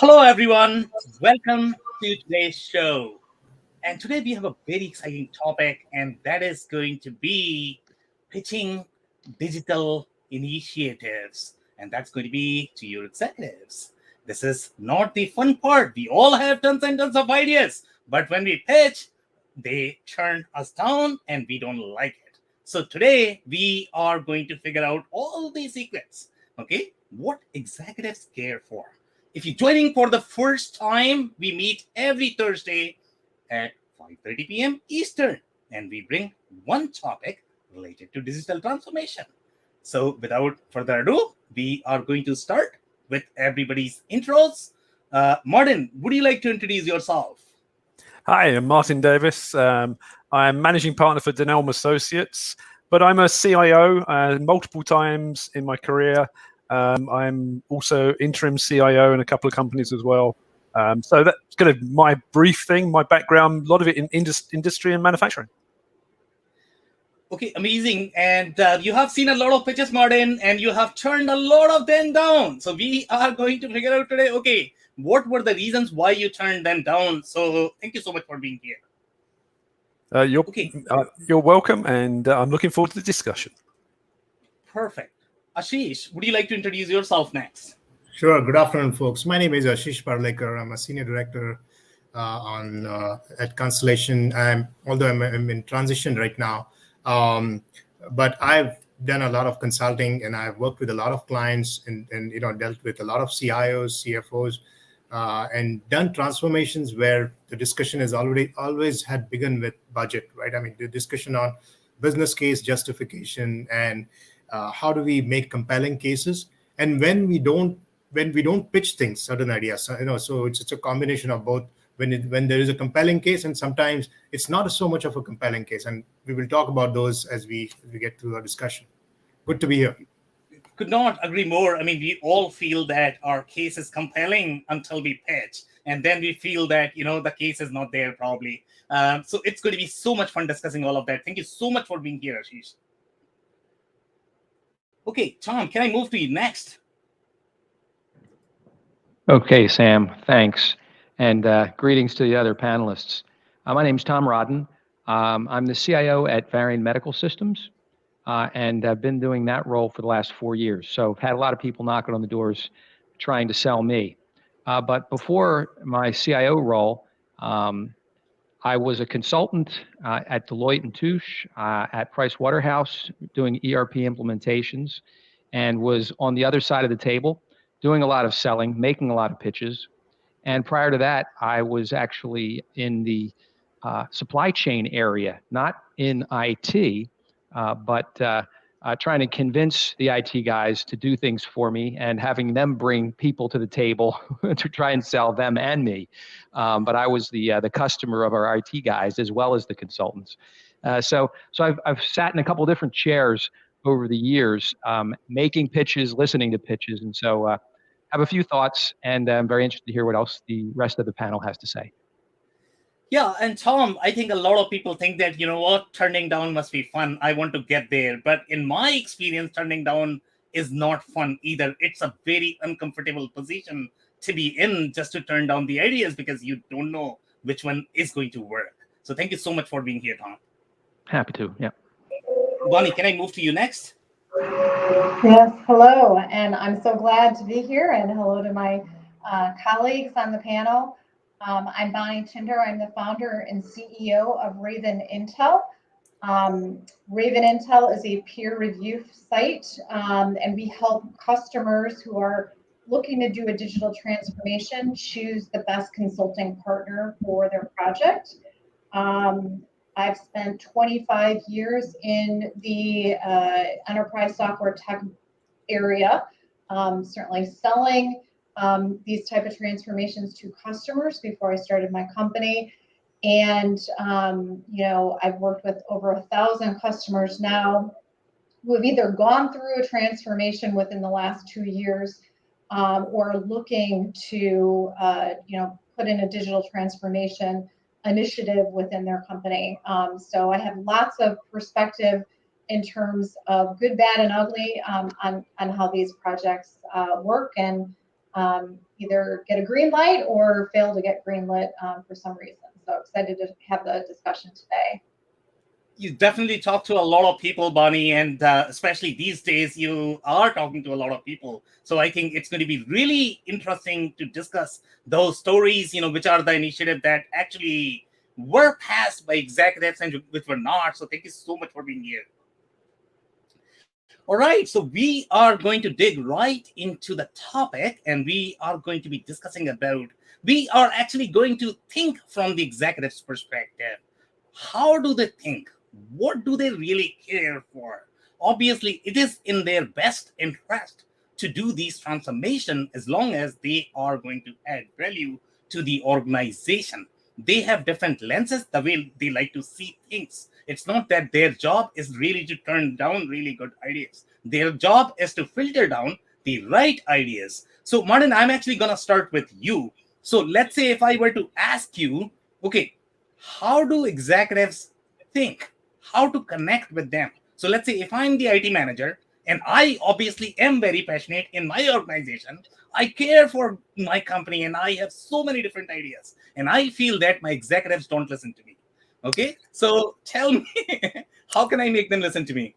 Hello, everyone. Welcome to today's show. And today we have a very exciting topic, and that is going to be pitching digital initiatives. And that's going to be to your executives. This is not the fun part. We all have tons and tons of ideas, but when we pitch, they turn us down and we don't like it. So today we are going to figure out all these secrets. Okay, what executives care for. If you're joining for the first time, we meet every Thursday at 5:30 p.m. Eastern, and we bring one topic related to digital transformation. So, without further ado, we are going to start with everybody's intros. Martin, would you like to introduce yourself? Hi, I'm Martin Davis. I'm managing partner for Denelm Associates, but I'm a CIO multiple times in my career. I'm also interim CIO in a couple of companies as well. So that's kind of my brief thing, my background, a lot of it in industry and manufacturing. Okay, amazing. And you have seen a lot of pitches, Martin, and you have turned a lot of them down. So we are going to figure out today, okay, what were the reasons why you turned them down? So thank you so much for being here. You're welcome, and I'm looking forward to the discussion. Perfect. Ashish, would you like to introduce yourself next? Sure. Good afternoon, folks. My name is Ashish Parlecker. I'm a senior director at Constellation. Although I'm in transition right now, but I've done a lot of consulting and I've worked with a lot of clients and dealt with a lot of CIOs, CFOs, and done transformations where the discussion has always had begun with budget, right? I mean, the discussion on business case justification and how do we make compelling cases, and when we don't pitch things, certain ideas, so it's a combination of both. When there is a compelling case, and sometimes it's not so much of a compelling case, and we will talk about those as we get to our discussion. Good to be here. Could not agree more. I mean, we all feel that our case is compelling until we pitch, and then we feel that the case is not there probably. So it's going to be so much fun discussing all of that. Thank you so much for being here, Ashish. Okay, Tom, can I move to you next? Okay, Sam, thanks. And greetings to the other panelists. My name's Tom Rodden. I'm the CIO at Varian Medical Systems, and I've been doing that role for the last 4 years. So I've had a lot of people knocking on the doors trying to sell me. But before my CIO role, I was a consultant at Deloitte & Touche, at Price Waterhouse, doing ERP implementations, and was on the other side of the table, doing a lot of selling, making a lot of pitches. And prior to that, I was actually in the supply chain area, not in IT, but trying to convince the IT guys to do things for me and having them bring people to the table to try and sell them and me. But I was the customer of our IT guys as well as the consultants. So I've sat in a couple of different chairs over the years, making pitches, listening to pitches. And so I have a few thoughts, and I'm very interested to hear what else the rest of the panel has to say. Yeah, and Tom, I think a lot of people think that, turning down must be fun. I want to get there. But in my experience, turning down is not fun either. It's a very uncomfortable position to be in, just to turn down the ideas because you don't know which one is going to work. So thank you so much for being here, Tom. Happy to, yeah. Bonnie, can I move to you next? Yes, hello, and I'm so glad to be here, and hello to my colleagues on the panel. I'm Bonnie Tinder. I'm the founder and CEO of Raven Intel. Raven Intel is a peer review site, and we help customers who are looking to do a digital transformation choose the best consulting partner for their project. I've spent 25 years in the enterprise software tech area, certainly selling these type of transformations to customers before I started my company. And, I've worked with over 1,000 customers now who have either gone through a transformation within the last 2 years or looking to, put in a digital transformation initiative within their company. So I have lots of perspective in terms of good, bad, and ugly on how these projects work. And either get a green light or fail to get green lit for some reason. So excited to have the discussion today. You definitely talk to a lot of people, Bonnie, and especially these days, you are talking to a lot of people. So I think it's going to be really interesting to discuss those stories, which are the initiatives that actually were passed by executives and which were not. So thank you so much for being here. All right, so we are going to dig right into the topic, and we are going to be discussing about, we are actually going to think from the executive's perspective. How do they think? What do they really care for? Obviously, it is in their best interest to do these transformations as long as they are going to add value to the organization. They have different lenses, the way they like to see things. It's not that their job is really to turn down really good ideas. Their job is to filter down the right ideas. So, Martin, I'm actually going to start with you. So let's say if I were to ask you, okay, how do executives think? How to connect with them? So let's say if I'm the IT manager, and I obviously am very passionate in my organization, I care for my company, and I have so many different ideas, and I feel that my executives don't listen to me. Okay, so tell me, how can I make them listen to me?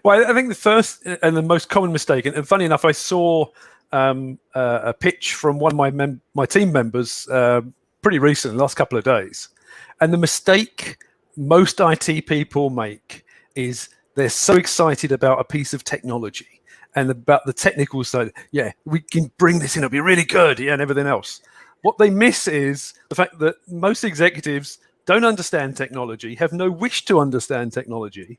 Well, I think the first and the most common mistake, and funny enough, I saw a pitch from one of my team members pretty recently, the last couple of days, and the mistake most IT people make is they're so excited about a piece of technology and about the technical side. Yeah, we can bring this in, it'll be really good, yeah, and everything else. What they miss is the fact that most executives don't understand technology, have no wish to understand technology.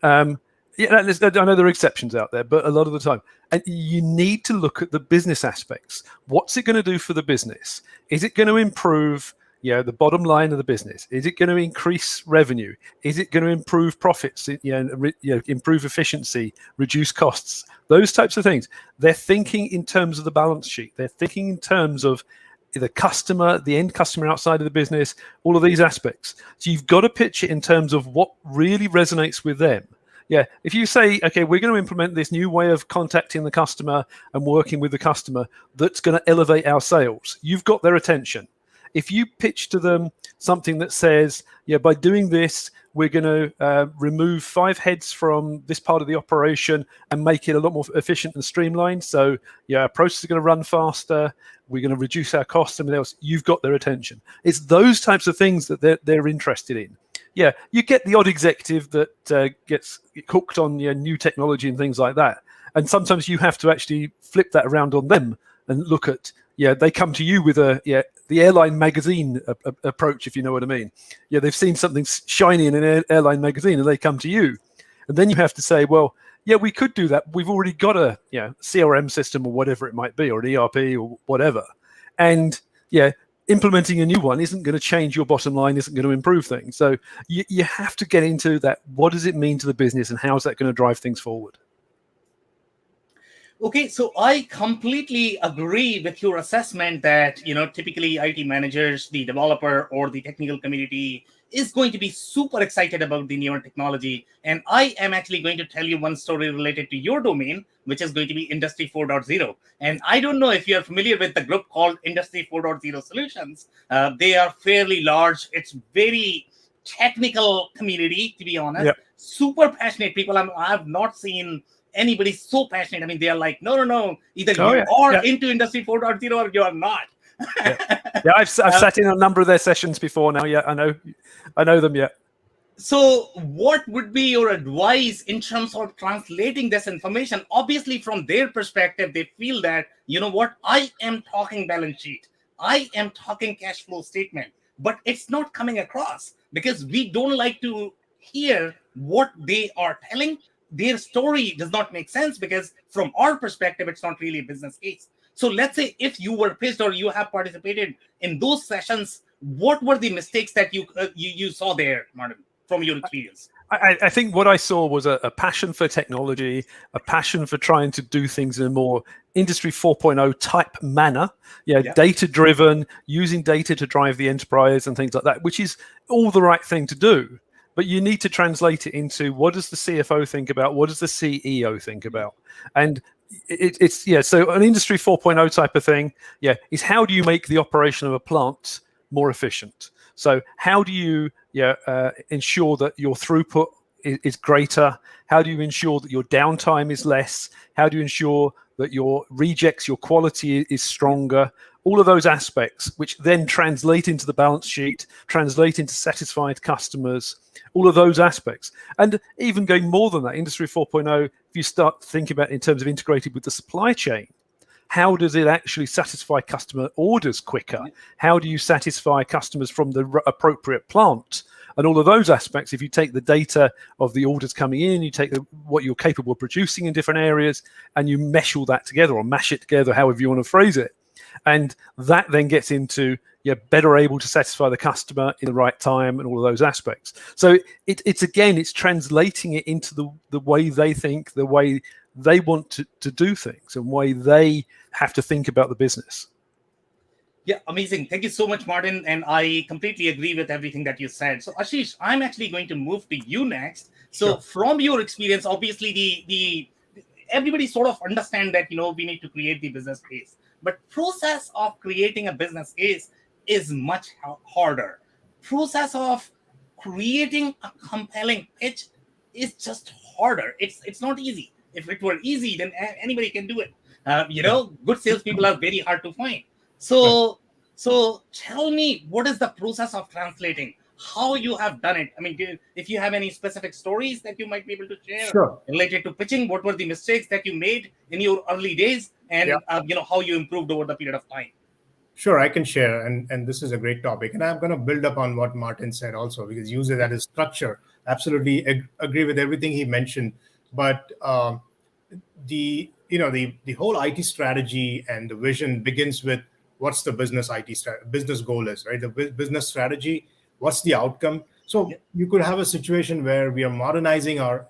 Yeah, I know there are exceptions out there, but a lot of the time. And you need to look at the business aspects. What's it going to do for the business? Is it going to improve the bottom line of the business? Is it going to increase revenue? Is it going to improve profits? Improve efficiency, reduce costs, those types of things. They're thinking in terms of the balance sheet. They're thinking in terms of the customer, the end customer outside of the business, all of these aspects. So you've got to pitch it in terms of what really resonates with them. Yeah, if you say, okay, we're going to implement this new way of contacting the customer and working with the customer that's going to elevate our sales, you've got their attention. If you pitch to them something that says, yeah, by doing this, we're going to remove 5 heads from this part of the operation and make it a lot more efficient and streamlined. So, yeah, our process is going to run faster. We're going to reduce our costs and everything else. You've got their attention. It's those types of things that they're interested in. Yeah, you get the odd executive that gets hooked on new technology and things like that. And sometimes you have to actually flip that around on them and look at, they come to you with the airline magazine approach, if you know what I mean. Yeah, they've seen something shiny in an airline magazine and they come to you. And then you have to say, well, yeah, we could do that. We've already got a CRM system or whatever it might be, or an ERP or whatever. And implementing a new one isn't going to change your bottom line, isn't going to improve things. So you have to get into that. What does it mean to the business and how is that going to drive things forward? Okay, so I completely agree with your assessment that, typically IT managers, the developer or the technical community is going to be super excited about the newer technology. And I am actually going to tell you one story related to your domain, which is going to be Industry 4.0. And I don't know if you're familiar with the group called Industry 4.0 Solutions. They are fairly large. It's very technical community, to be honest. Yep. Super passionate people. I've not seen anybody so passionate. I mean, they are like, no. Either you are into Industry 4.0 or you are not. I've sat in a number of their sessions before now. Yeah, I know them. Yeah. So what would be your advice in terms of translating this information? Obviously, from their perspective, they feel that, I am talking balance sheet. I am talking cash flow statement, but it's not coming across because we don't like to hear what they are telling. Their story does not make sense because from our perspective, it's not really a business case. So let's say if you were pitched or you have participated in those sessions, what were the mistakes that you saw there, Martin, from your experience? I think what I saw was a passion for technology, a passion for trying to do things in a more Industry 4.0 type manner. Data-driven, using data to drive the enterprise and things like that, which is all the right thing to do. But you need to translate it into what does the CFO think about? What does the CEO think about? And it's yeah. So an industry 4.0 type of thing, yeah, is how do you make the operation of a plant more efficient? So how do you ensure that your throughput is greater? How do you ensure that your downtime is less? How do you ensure that your rejects, your quality is stronger? All of those aspects, which then translate into the balance sheet, translate into satisfied customers, all of those aspects. And even going more than that, Industry 4.0, if you start thinking about in terms of integrated with the supply chain, how does it actually satisfy customer orders quicker? How do you satisfy customers from the appropriate plant? And all of those aspects, if you take the data of the orders coming in, you take what you're capable of producing in different areas, and you mesh all that together or mash it together, however you want to phrase it. And that then gets into better able to satisfy the customer in the right time and all of those aspects. So it's translating it into the way they think, the way they want to do things, and way they have to think about the business. Yeah, amazing. Thank you so much, Martin. And I completely agree with everything that you said. So, Ashish, I'm actually going to move to you next. So, Sure. from your experience, obviously, the everybody sort of understand that we need to create the business case, but process of creating a business case is much harder. Process of creating a compelling pitch is just harder. It's not easy. If it were easy, then anybody can do it. Good salespeople are very hard to find. So tell me, what is the process of translating? How you have done it? I mean, if you have any specific stories that you might be able to share Sure. related to pitching, what were the mistakes that you made in your early days, and how you improved over the period of time? Sure, I can share, and this is a great topic, and I'm going to build up on what Martin said also, because use it as structure. Absolutely agree with everything he mentioned, but the whole IT strategy and the vision begins with what's the business business goal is, right? The business strategy, what's the outcome? So you could have a situation where we are modernizing our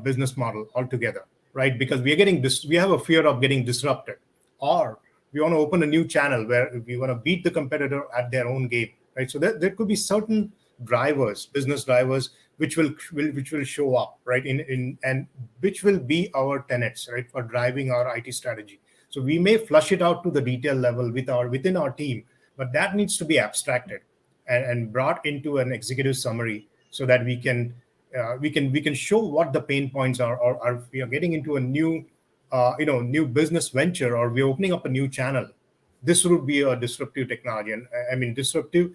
business model altogether, right? Because we have a fear of getting disrupted, or we want to open a new channel where we want to beat the competitor at their own game, right? So there could be certain drivers, business drivers, which will show up, right? And which will be our tenets, right, for driving our IT strategy. So we may flush it out to the detail level within our team, but that needs to be abstracted and brought into an executive summary so that we can show what the pain points are, or we are getting into a new new business venture, or we're opening up a new channel. This would be a disruptive technology, and I mean disruptive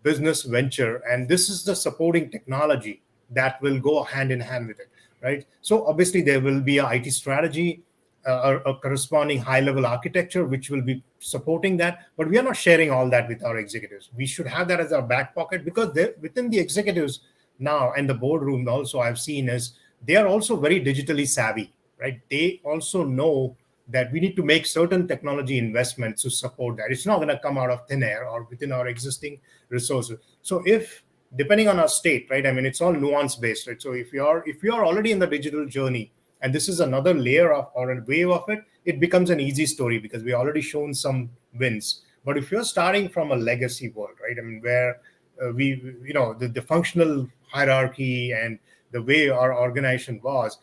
business venture, and this is the supporting technology that will go hand in hand with it, right? So obviously there will be a IT strategy, a corresponding high-level architecture which will be supporting that, but we are not sharing all that with our executives. We should have that as our back pocket, because within the executives now and the boardroom also, I've seen is they are also very digitally savvy, right? They also know that we need to make certain technology investments to support that. It's not going to come out of thin air or within our existing resources. So if, depending on our state, right, I mean, it's all nuance based, right? So if you are already in the digital journey, and this is another layer of or a wave of it, it becomes an easy story because we already shown some wins. But if you're starting from a legacy world, right, I mean, where the functional hierarchy and the way our organization was,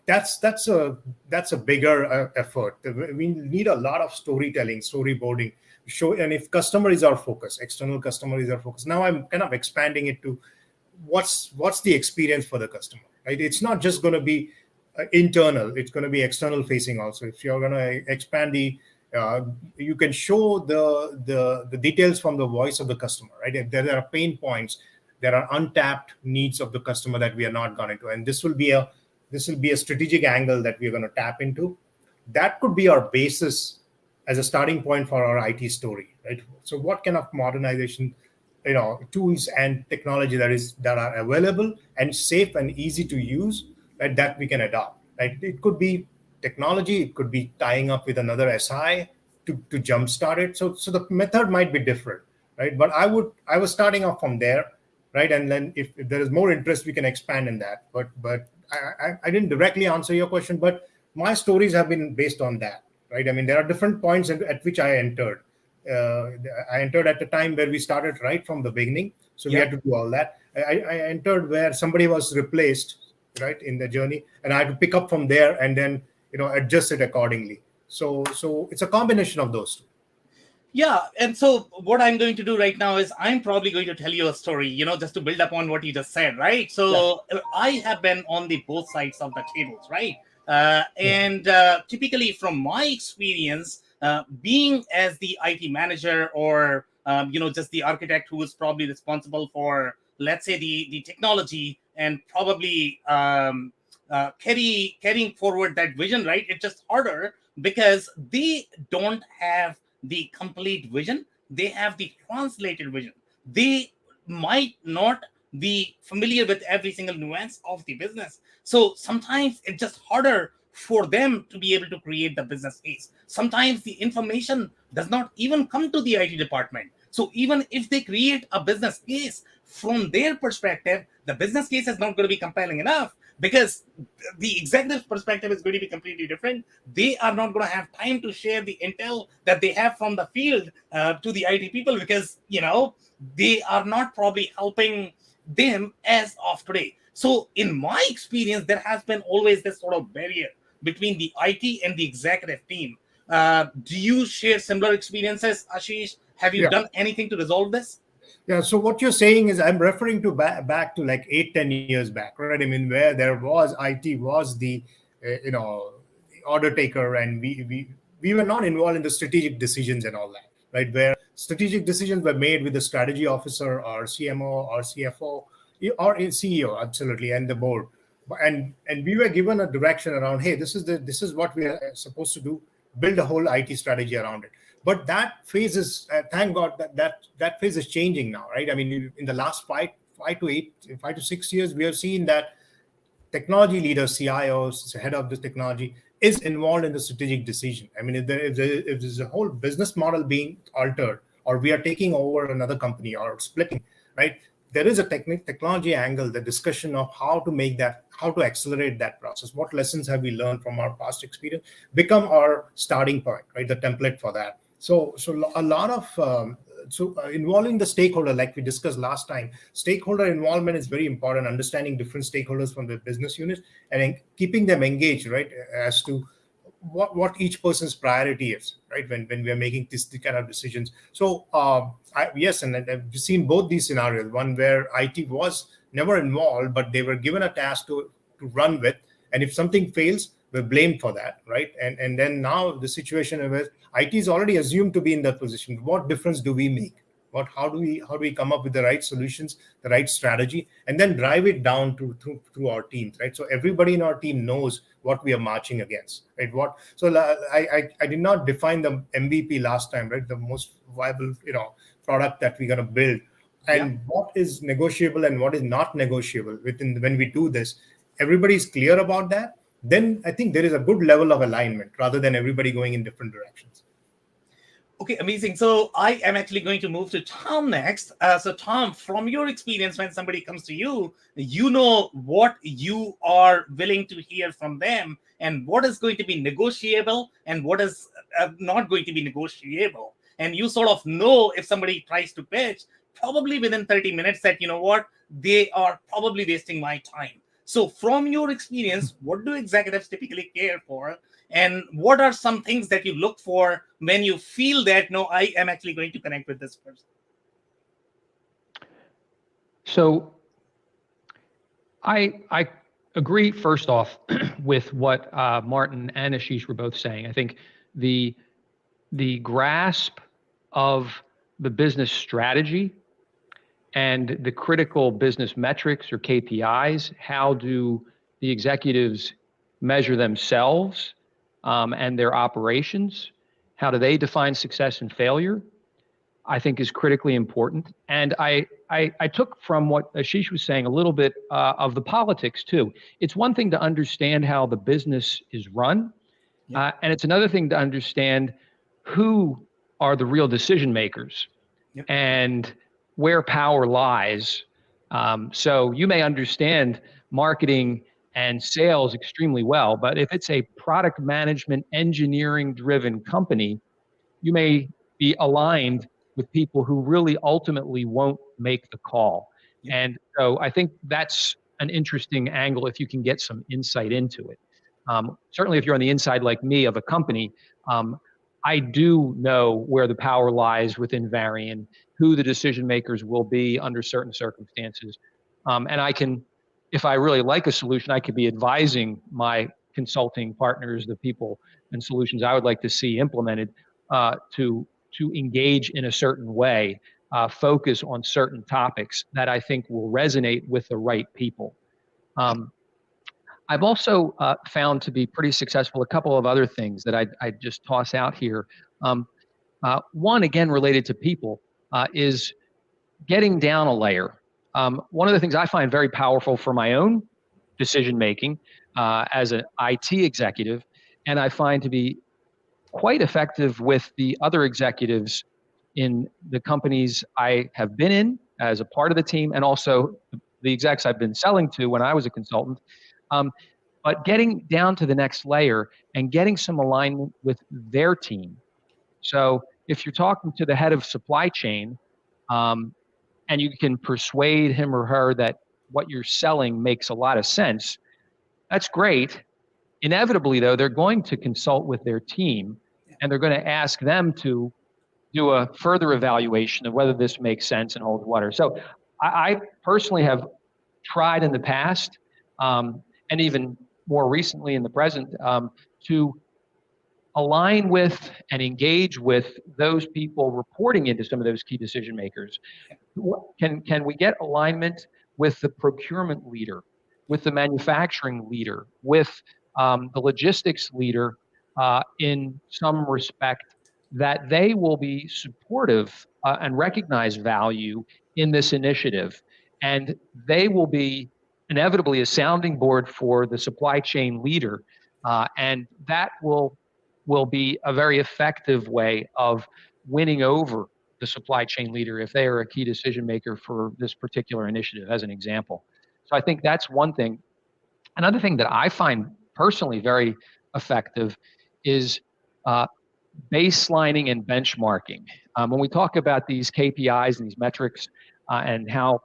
that's a bigger effort. We need a lot of storytelling, storyboarding, and if customer is our focus, external customer is our focus. Now I'm kind of expanding it to what's the experience for the customer, right? It's not just going to be internal; it's going to be external facing also. If you're going to expand you can show the details from the voice of the customer, right? If there are pain points, there are untapped needs of the customer that we are not going to, and this will be a strategic angle that we're going to tap into. That could be our basis as a starting point for our IT story, right? So what kind of modernization, tools and technology that are available and safe and easy to use, right, that we can adopt, right? It could be technology, it could be tying up with another SI to jumpstart it. So the method might be different, right? But I was starting off from there, right? And then if there is more interest, we can expand in that. But I didn't directly answer your question, but my stories have been based on that, right? I mean, there are different points at which I entered. I entered at the time where we started right from the beginning. So we had to do all that. I entered where somebody was replaced, right, in the journey. And I had to pick up from there and then, adjust it accordingly. So it's a combination of those two. Yeah, and so what I'm going to do right now is I'm probably going to tell you a story, just to build upon what you just said, right? So I have been on the both sides of the tables, right? And typically, from my experience, being as the IT manager or just the architect who is probably responsible for, let's say, the technology and probably carrying forward that vision, right? It's just harder because they don't have the complete vision. They have the translated vision. They might not be familiar with every single nuance of the business. So sometimes it's just harder for them to be able to create the business case. Sometimes the information does not even come to the IT department. So even if they create a business case, from their perspective, the business case is not going to be compelling enough because the executive perspective is going to be completely different. They are not going to have time to share the intel that they have from the field to the IT people because, they are not probably helping them as of today. So in my experience, there has been always this sort of barrier between the IT and the executive team. Do you share similar experiences, Ashish? Have you done anything to resolve this? Yeah, so what you're saying is I'm referring to back to like 8-10 years back, right? I mean, where there was IT was the order taker, and we were not involved in the strategic decisions and all that, right? Where strategic decisions were made with the strategy officer or CMO or CFO or a CEO, absolutely, and the board. And we were given a direction around, hey, this is what we are supposed to do, build a whole IT strategy around it. But that phase is, thank God that phase is changing now, right? I mean, in the last 5 to 6 years, we have seen that technology leaders, CIOs, head of the technology, is involved in the strategic decision. I mean, if there's a whole business model being altered, or we are taking over another company or splitting, right? There is a technology angle, the discussion of how to accelerate that process. What lessons have we learned from our past experience become our starting point, right? The template for that. So a lot of involving the stakeholder, like we discussed last time, stakeholder involvement is very important. Understanding different stakeholders from the business units and keeping them engaged, right, as to what each person's priority is, right, when we are making this kind of decisions. So yes, and I've seen both these scenarios. One where IT was never involved, but they were given a task to run with, and if something fails, we're blamed for that, right? And then now the situation where IT is already assumed to be in that position. What difference do we make? How do we come up with the right solutions, the right strategy, and then drive it down through our teams, right? So everybody in our team knows what we are marching against, right? I did not define the MVP last time, right? The most viable product that we're going to build, and what is negotiable and what is not negotiable when we do this. Everybody's clear about that. Then I think there is a good level of alignment rather than everybody going in different directions. Okay, amazing. So I am actually going to move to Tom next. So Tom, from your experience, when somebody comes to you, you know what you are willing to hear from them and what is going to be negotiable and what is not going to be negotiable. And you sort of know if somebody tries to pitch, probably within 30 minutes that, they are probably wasting my time. So from your experience, what do executives typically care for? And what are some things that you look for when you feel that, no, I am actually going to connect with this person? So I agree, first off, with what Martin and Ashish were both saying. I think the grasp of the business strategy and the critical business metrics or KPIs, how do the executives measure themselves and their operations? How do they define success and failure? I think is critically important. And I took from what Ashish was saying a little bit of the politics too. It's one thing to understand how the business is run, and it's another thing to understand who are the real decision makers and where power lies. So you may understand marketing and sales extremely well, but if it's a product management, engineering driven company, you may be aligned with people who really ultimately won't make the call. And so I think that's an interesting angle if you can get some insight into it. Certainly if you're on the inside like me of a company, I do know where the power lies within Varian, who the decision makers will be under certain circumstances. And I can, if I really like a solution, I could be advising my consulting partners, the people and solutions I would like to see implemented, to engage in a certain way, focus on certain topics that I think will resonate with the right people. I've also found to be pretty successful a couple of other things that I'd just toss out here. One, again, related to people, is getting down a layer. One of the things I find very powerful for my own decision making as an IT executive, and I find to be quite effective with the other executives in the companies I have been in as a part of the team, and also the execs I've been selling to when I was a consultant. But getting down to the next layer and getting some alignment with their team. So if you're talking to the head of supply chain, and you can persuade him or her that what you're selling makes a lot of sense, that's great. Inevitably, though, they're going to consult with their team, and they're going to ask them to do a further evaluation of whether this makes sense and holds water. So I personally have tried in the past, and even more recently in the present, to align with and engage with those people reporting into some of those key decision makers. Can we get alignment with the procurement leader, with the manufacturing leader, with the logistics leader in some respect, that they will be supportive and recognize value in this initiative, and they will be inevitably a sounding board for the supply chain leader, and that will be a very effective way of winning over the supply chain leader if they are a key decision maker for this particular initiative, as an example. So I think that's one thing. Another thing that I find personally very effective is baselining and benchmarking. When we talk about these KPIs and these metrics and how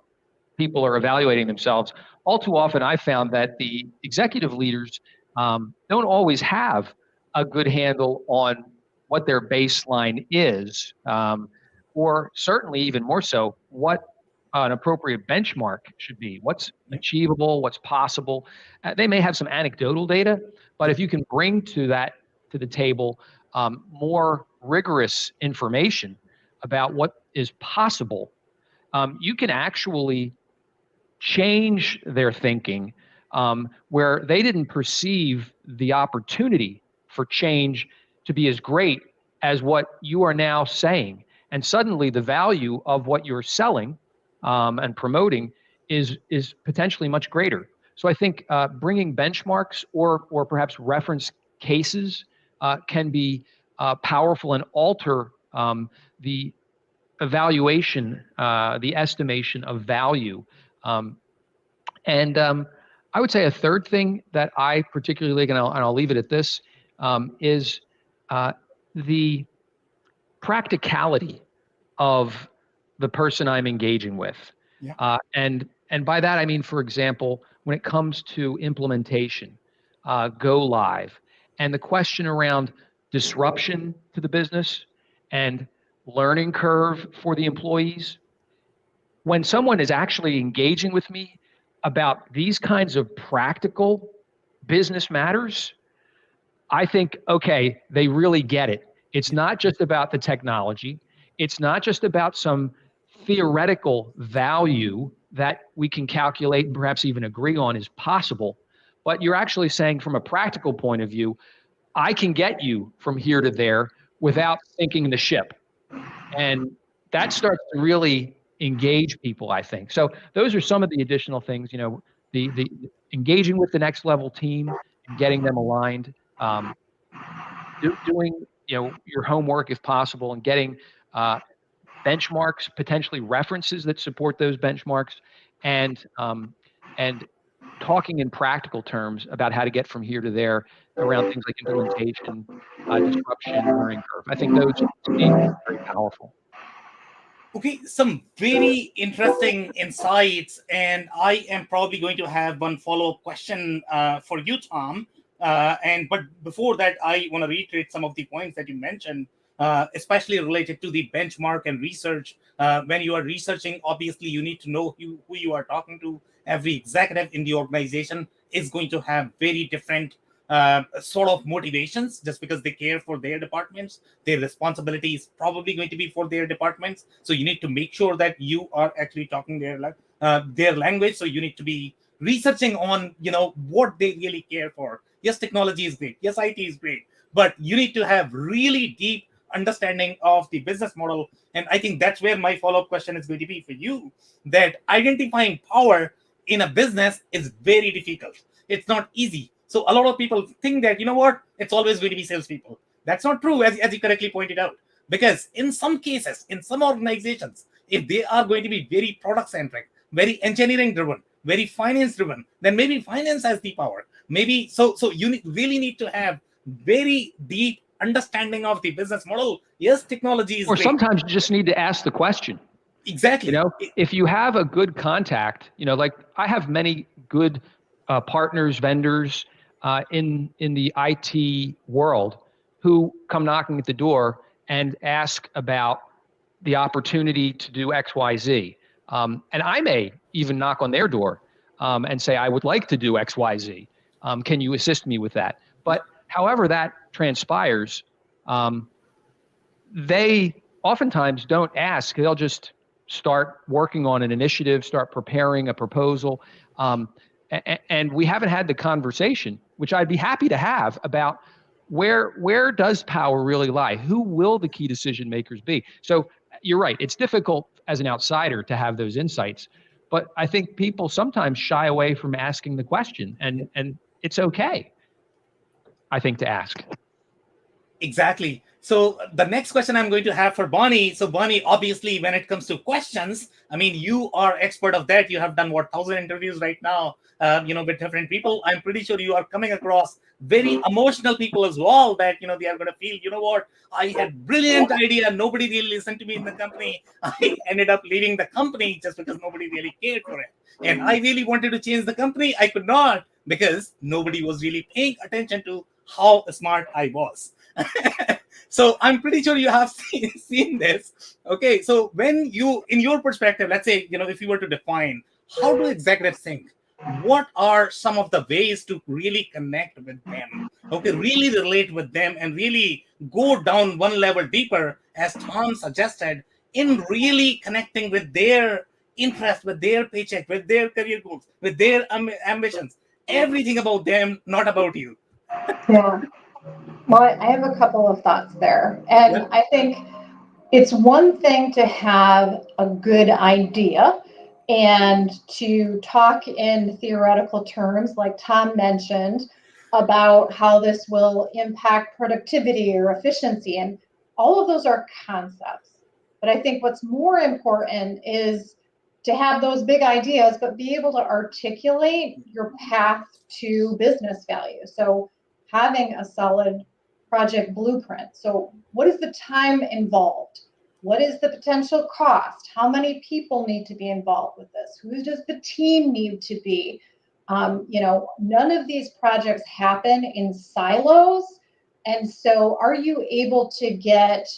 people are evaluating themselves, all too often I found that the executive leaders don't always have a good handle on what their baseline is, or certainly even more so, what an appropriate benchmark should be, what's achievable, what's possible. They may have some anecdotal data, but if you can bring to the table more rigorous information about what is possible, you can actually change their thinking where they didn't perceive the opportunity for change to be as great as what you are now saying. And suddenly the value of what you're selling and promoting is potentially much greater. So I think bringing benchmarks or perhaps reference cases can be powerful and alter the evaluation, the estimation of value. And I would say a third thing that I particularly like, and I'll leave it at this, is the practicality of the person I'm engaging with. Yeah. And by that, I mean, for example, when it comes to implementation, go live, and the question around disruption to the business and learning curve for the employees, when someone is actually engaging with me about these kinds of practical business matters, I think, okay, they really get it. It's not just about the technology. It's not just about some theoretical value that we can calculate and perhaps even agree on is possible, but you're actually saying from a practical point of view, I can get you from here to there without sinking the ship. And that starts to really engage people, I think. So those are some of the additional things, the engaging with the next level team and getting them aligned, doing, your homework if possible, and getting benchmarks, potentially references that support those benchmarks, and talking in practical terms about how to get from here to there around things like implementation, disruption, learning curve. I think those to me are very powerful. Okay, some very interesting insights, and I am probably going to have one follow-up question for you, Tom. But before that, I want to reiterate some of the points that you mentioned, especially related to the benchmark and research. When you are researching, obviously you need to know who you are talking to. Every executive in the organization is going to have very different sort of motivations. Just because they care for their departments, their responsibility is probably going to be for their departments. So you need to make sure that you are actually talking their language. So you need to be researching on what they really care for. Yes, technology is great. Yes, IT is great, but you need to have really deep understanding of the business model. And I think that's where my follow-up question is going to be for you, that identifying power in a business is very difficult. It's not easy. So a lot of people think that, it's always going to be salespeople. That's not true, as you correctly pointed out. Because in some cases, in some organizations, if they are going to be very product-centric, very engineering-driven, very finance-driven, then maybe finance has the power. Maybe so you really need to have very deep understanding of the business model. Yes, technology is Or great. sometimes you just need to ask the question. Exactly. If you have a good contact, like I have many good partners, vendors in the IT world who come knocking at the door and ask about the opportunity to do X, Y, Z. And I may even knock on their door and say, I would like to do X, Y, Z. Can you assist me with that? But however that transpires, they oftentimes don't ask. They'll just start working on an initiative, start preparing a proposal. And we haven't had the conversation, which I'd be happy to have, about where does power really lie? Who will the key decision makers be? So you're right. It's difficult as an outsider to have those insights, but I think people sometimes shy away from asking the question, and it's okay, I think, to ask. Exactly. So the next question I'm going to have for Bonnie. So Bonnie, obviously, when it comes to questions, I mean, you are expert of that. You have done 1,000 interviews right now, with different people. I'm pretty sure you are coming across very emotional people as well. That they are going to feel, what, I had brilliant idea. Nobody really listened to me in the company. I ended up leaving the company just because nobody really cared for it. And I really wanted to change the company. I could not because nobody was really paying attention to how smart I was. So I'm pretty sure you have seen this. Okay, so when in your perspective, let's say, if you were to define, how do executives think? What are some of the ways to really connect with them? Okay, really relate with them and really go down one level deeper, as Tom suggested, in really connecting with their interest, with their paycheck, with their career goals, with their ambitions, everything about them, not about you. Yeah. Well, I have a couple of thoughts there. And Yep. I think it's one thing to have a good idea and to talk in theoretical terms, like Tom mentioned, about how this will impact productivity or efficiency. And all of those are concepts. But I think what's more important is to have those big ideas, but be able to articulate your path to business value. So having a solid project blueprint. So what is the time involved? What is the potential cost? How many people need to be involved with this? Who does the team need to be? None of these projects happen in silos. And so are you able to get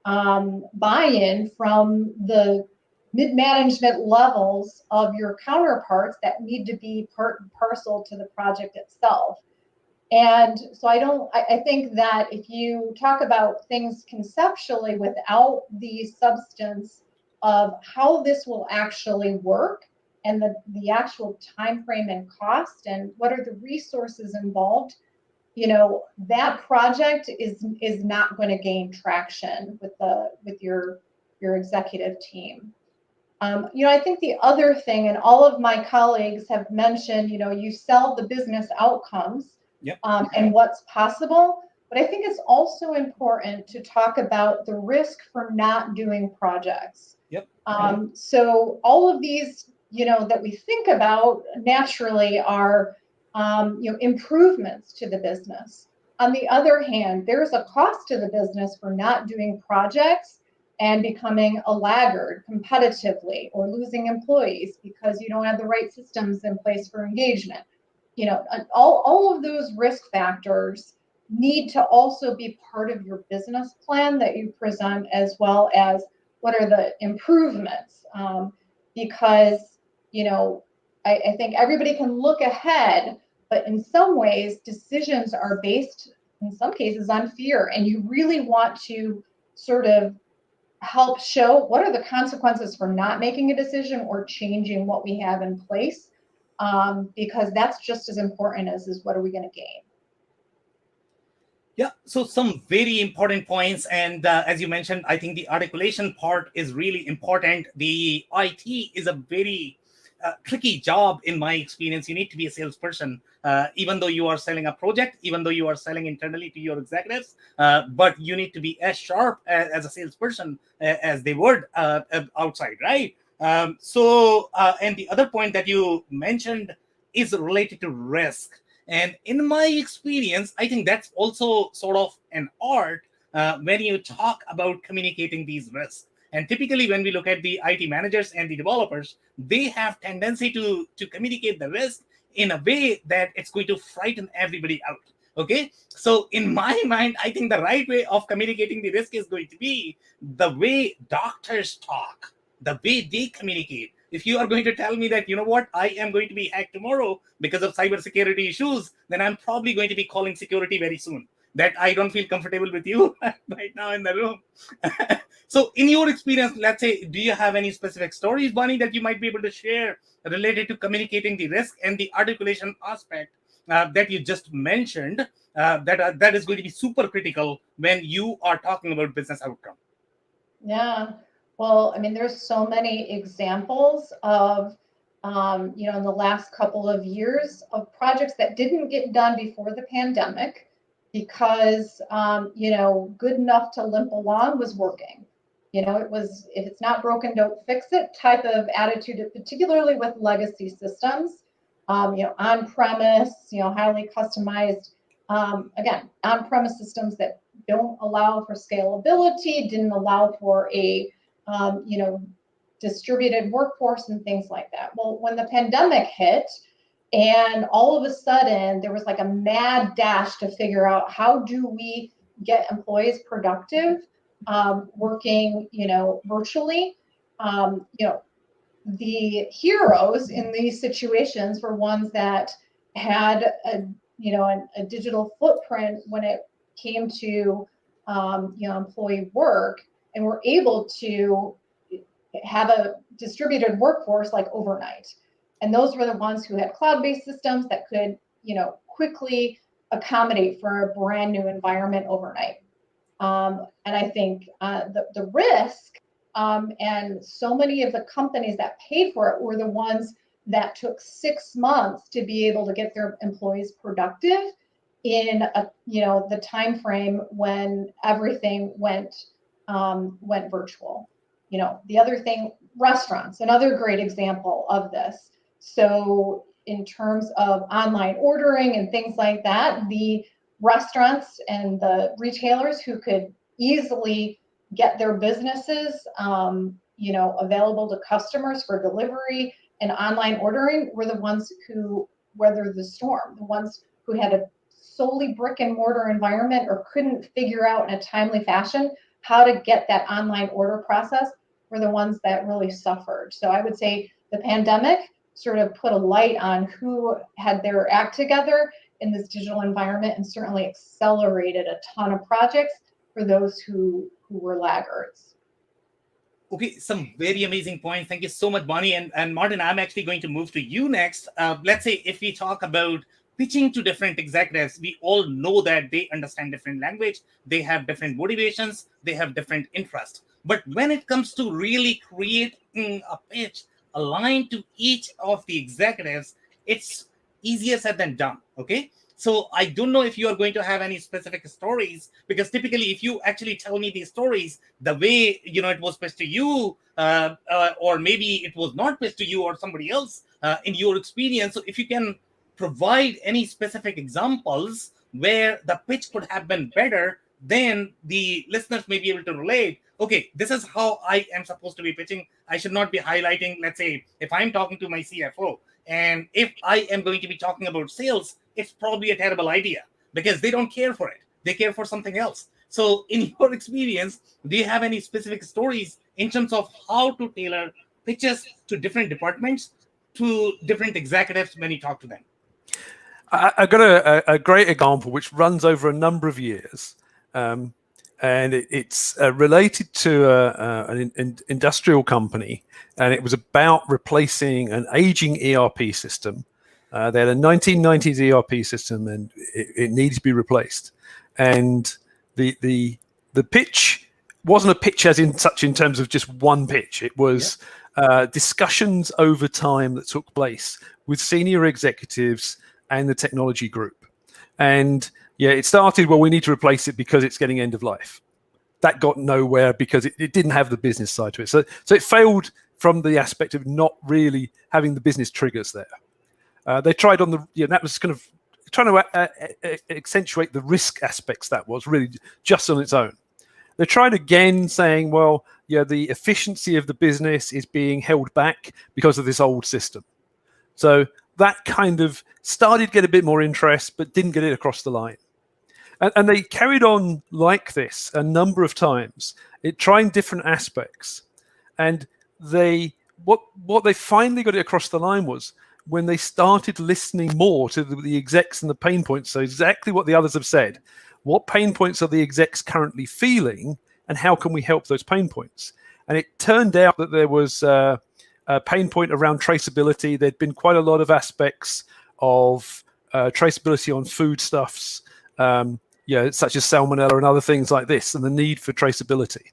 buy-in from the mid-management levels of your counterparts that need to be part and parcel to the project itself? And so I think that if you talk about things conceptually without the substance of how this will actually work and the actual time frame and cost and what are the resources involved, that project is not going to gain traction with your executive team. I think the other thing, and all of my colleagues have mentioned, you sell the business outcomes. Yep. And what's possible. But I think it's also important to talk about the risk for not doing projects. Yep. So all of these, that we think about naturally are, improvements to the business. On the other hand, there's a cost to the business for not doing projects and becoming a laggard competitively or losing employees because you don't have the right systems in place for engagement. all of those risk factors need to also be part of your business plan that you present, as well as what are the improvements. Because, I think everybody can look ahead, but in some ways, decisions are based, in some cases, on fear. And you really want to sort of help show what are the consequences for not making a decision or changing what we have in place, because that's just as important as is what are we going to gain. Yeah, so some very important points. And as you mentioned, I think the articulation part is really important. The IT is a very tricky job in my experience. You need to be a salesperson, even though you are selling a project, even though you are selling internally to your executives, but you need to be as sharp as a salesperson as they would outside, right? And the other point that you mentioned is related to risk. And in my experience, I think that's also sort of an art when you talk about communicating these risks. And typically, when we look at the IT managers and the developers, they have tendency to communicate the risk in a way that it's going to frighten everybody out. Okay, so in my mind, I think the right way of communicating the risk is going to be the way doctors talk, the way they communicate. If you are going to tell me that, you know what, I am going to be hacked tomorrow because of cybersecurity issues, then I'm probably going to be calling security very soon. That I don't feel comfortable with you right now in the room. So in your experience, let's say, do you have any specific stories, Bonnie, that you might be able to share related to communicating the risk and the articulation aspect that you just mentioned, that is going to be super critical when you are talking about business outcome? Yeah. Well, I mean, there's so many examples of, in the last couple of years of projects that didn't get done before the pandemic because, good enough to limp along was working. It was, if it's not broken, don't fix it type of attitude, particularly with legacy systems, on-premise, highly customized, again, on-premise systems that don't allow for scalability, didn't allow for a distributed workforce and things like that. Well, when the pandemic hit and all of a sudden there was like a mad dash to figure out how do we get employees productive, working, virtually, the heroes in these situations were ones that had a digital footprint when it came to, employee work, and were able to have a distributed workforce like overnight. And those were the ones who had cloud-based systems that could, quickly accommodate for a brand new environment overnight. And I think the risk, and so many of the companies that paid for it were the ones that took 6 months to be able to get their employees productive in the time frame when everything went virtual. The other thing, restaurants, another great example of this. So in terms of online ordering and things like that, the restaurants and the retailers who could easily get their businesses, available to customers for delivery and online ordering were the ones who weathered the storm. The ones who had a solely brick and mortar environment or couldn't figure out in a timely fashion how to get that online order process were the ones that really suffered. So I would say the pandemic sort of put a light on who had their act together in this digital environment and certainly accelerated a ton of projects for those who were laggards. Okay, some very amazing points. Thank you so much, Bonnie. And Martin, I'm actually going to move to you next. Let's say if we talk about pitching to different executives, we all know that they understand different language, they have different motivations, they have different interests. But when it comes to really creating a pitch aligned to each of the executives, it's easier said than done. Okay. So I don't know if you are going to have any specific stories, because typically if you actually tell me these stories, the way, it was pitched to you, or maybe it was not pitched to you or somebody else in your experience. So if you can provide any specific examples where the pitch could have been better, then the listeners may be able to relate. Okay, this is how I am supposed to be pitching. I should not be highlighting, let's say, if I'm talking to my CFO And if I am going to be talking about sales, it's probably a terrible idea because they don't care for it. They care for something else. So in your experience, do you have any specific stories in terms of how to tailor pitches to different departments, to different executives when you talk to them? I got a great example which runs over a number of years, and it's related to an industrial company, and it was about replacing an aging ERP system. They had a 1990s ERP system, and it needed to be replaced. And the pitch wasn't a pitch as in such in terms of just one pitch. It was discussions over time that took place with senior executives and the technology group. And it started, well, we need to replace it because it's getting end of life. That got nowhere because it didn't have the business side to it. So it failed from the aspect of not really having the business triggers there. They tried on that was kind of trying to accentuate the risk aspects. That was really just on its own. They tried again saying, well, the efficiency of the business is being held back because of this old system. So that kind of started to get a bit more interest, but didn't get it across the line. And they carried on like this a number of times, trying different aspects. And what they finally got it across the line was when they started listening more to the execs and the pain points. So exactly what the others have said. What pain points are the execs currently feeling, and how can we help those pain points? And it turned out that there was a pain point around traceability. There'd been quite a lot of aspects of traceability on foodstuffs, such as salmonella and other things like this, and the need for traceability.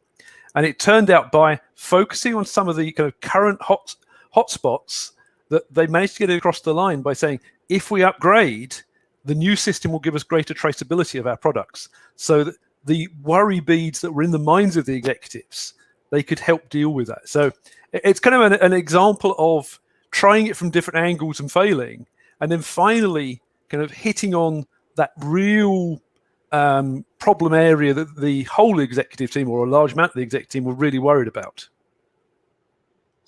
And it turned out by focusing on some of the kind of current hotspots that they managed to get it across the line by saying, if we upgrade, the new system will give us greater traceability of our products. So that the worry beads that were in the minds of the executives, they could help deal with that. So it's kind of an example of trying it from different angles and failing, and then finally kind of hitting on that real problem area that the whole executive team or a large amount of the executive team were really worried about.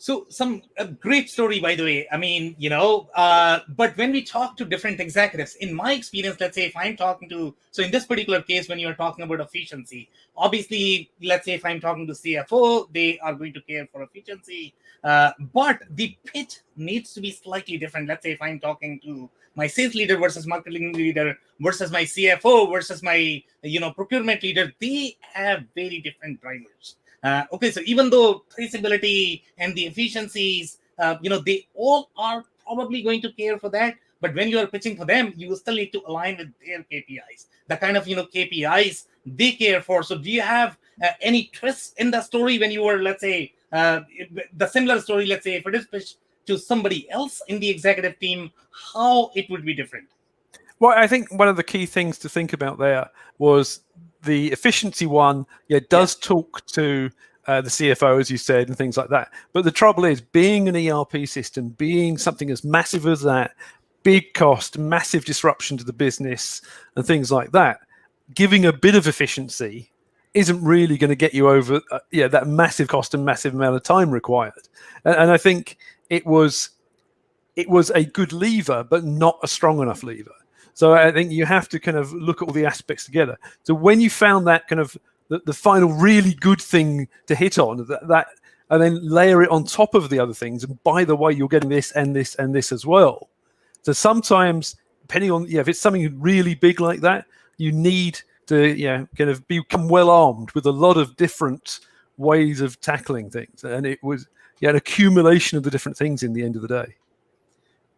So a great story, by the way. I mean, but when we talk to different executives, in my experience, let's say if I'm talking to, so in this particular case, when you're talking about efficiency, obviously, let's say if I'm talking to CFO, they are going to care for efficiency, but the pitch needs to be slightly different. Let's say if I'm talking to my sales leader versus marketing leader versus my CFO versus my, procurement leader, they have very different drivers. Okay, so even though traceability and the efficiencies, they all are probably going to care for that. But when you are pitching for them, you still need to align with their KPIs, the kind of, KPIs they care for. So do you have any twists in the story when you were, let's say, the similar story, let's say, if it is pitched to somebody else in the executive team, how it would be different? Well, I think one of the key things to think about there was the efficiency one, does talk to the CFO, as you said, and things like that. But the trouble is, being an ERP system, being something as massive as that, big cost, massive disruption to the business, and things like that, giving a bit of efficiency isn't really going to get you over that massive cost and massive amount of time required. And I think it was a good lever, but not a strong enough lever. So I think you have to kind of look at all the aspects together. So when you found that kind of the final really good thing to hit on, that and then layer it on top of the other things, and by the way, you're getting this and this and this as well. So sometimes, depending on if it's something really big like that, you need to kind of become well armed with a lot of different ways of tackling things, and it was an accumulation of the different things in the end of the day.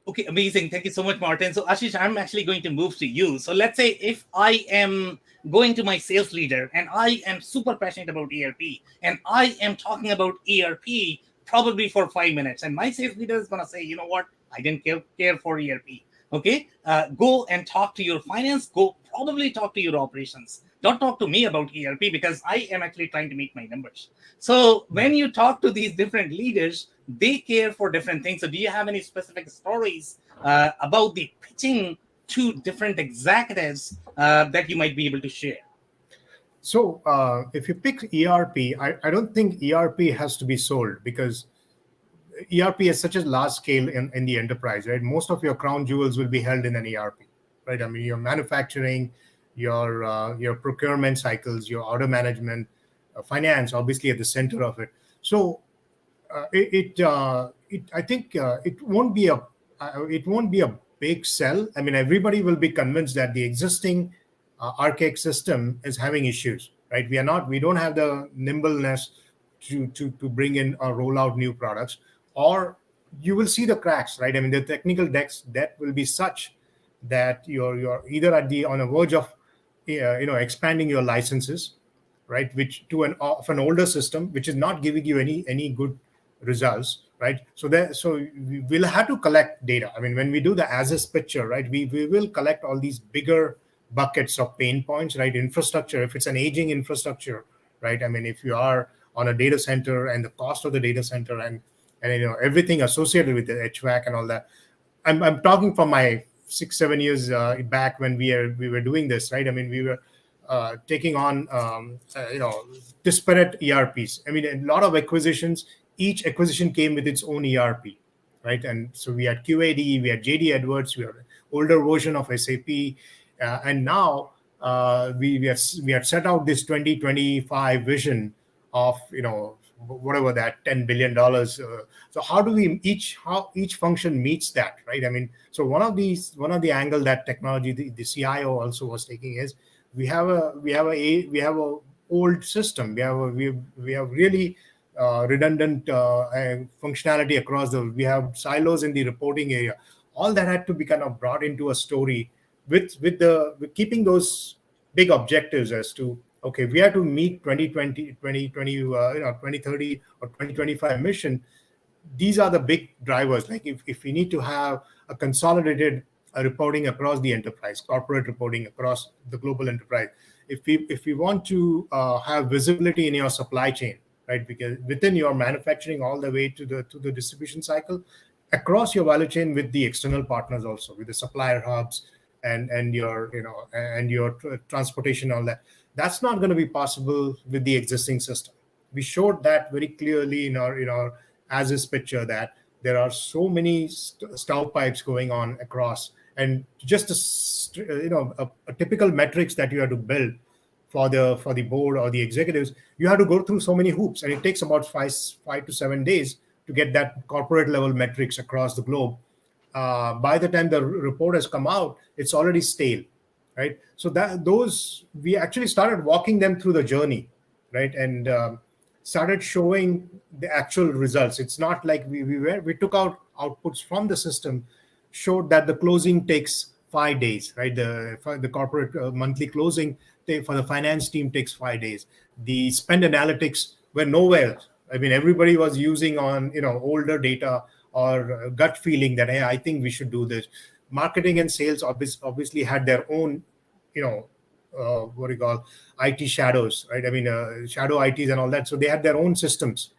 Okay, amazing. Thank you so much, Martin. So Ashish, I'm actually going to move to you. So let's say if I am going to my sales leader and I am super passionate about ERP and I am talking about ERP probably for 5 minutes, and my sales leader is going to say, you know what, I didn't care for ERP. Okay, go and talk to your finance, go probably talk to your operations. Don't talk to me about ERP because I am actually trying to make my numbers. So when you talk to these different leaders, they care for different things. So do you have any specific stories about the pitching to different executives that you might be able to share? So if you pick ERP, I don't think ERP has to be sold, because ERP is such a large scale in the enterprise, right? Most of your crown jewels will be held in an ERP, right? I mean, your manufacturing, your procurement cycles, your order management, finance, obviously at the center of it. So I think it won't be a big sell. I mean, everybody will be convinced that the existing archaic system is having issues, right? We don't have the nimbleness to bring in or roll out new products, or you will see the cracks, right? I mean, the technical debt will be such that you're either on a verge of expanding your licenses, right, which to an older system which is not giving you any good results, right? So we will have to collect data. I mean, when we do the as is picture, right, we will collect all these bigger buckets of pain points, right? Infrastructure, if it's an aging infrastructure, right? I mean, if you are on a data center and the cost of the data center and everything associated with the HVAC and all that. I'm talking from my 6-7 years back when we were doing this, right? I mean, we were taking on disparate ERPs. I mean, a lot of acquisitions. Each acquisition came with its own ERP, right? And so we had QAD, we had JD Edwards, we had an older version of SAP, and now we had set out this 2025 vision of whatever that $10 billion. So how do how each function meets that, right? I mean, so one of the angle that technology the CIO also was taking is we have a old system. We have really redundant functionality across we have silos in the reporting area. All that had to be kind of brought into a story with keeping those big objectives as to, okay, we have to meet 2020, 2030 or 2025 mission. These are the big drivers. Like if we need to have a consolidated reporting across the enterprise, corporate reporting across the global enterprise, if we want to have visibility in your supply chain, right? Because within your manufacturing all the way to the distribution cycle, across your value chain with the external partners also, with the supplier hubs and your transportation, all that. That's not going to be possible with the existing system. We showed that very clearly in our as is picture, that there are so many stovepipes going on across, and just a typical metrics that you have to build for the board or the executives, you have to go through so many hoops, and it takes about 5 to 7 days to get that corporate level metrics across the globe. By the time the report has come out, it's already stale, right? So we actually started walking them through the journey, right, and started showing the actual results. It's not like we took out outputs from the system, showed that the closing takes 5 days, right? The corporate monthly closing for the finance team takes 5 days. The spend analytics were nowhere. I mean, everybody was using on older data or gut feeling that, hey, I think we should do this. Marketing and sales obviously had their own, what do you call, IT shadows, right? I mean, shadow ITs and all that. So they had their own systems.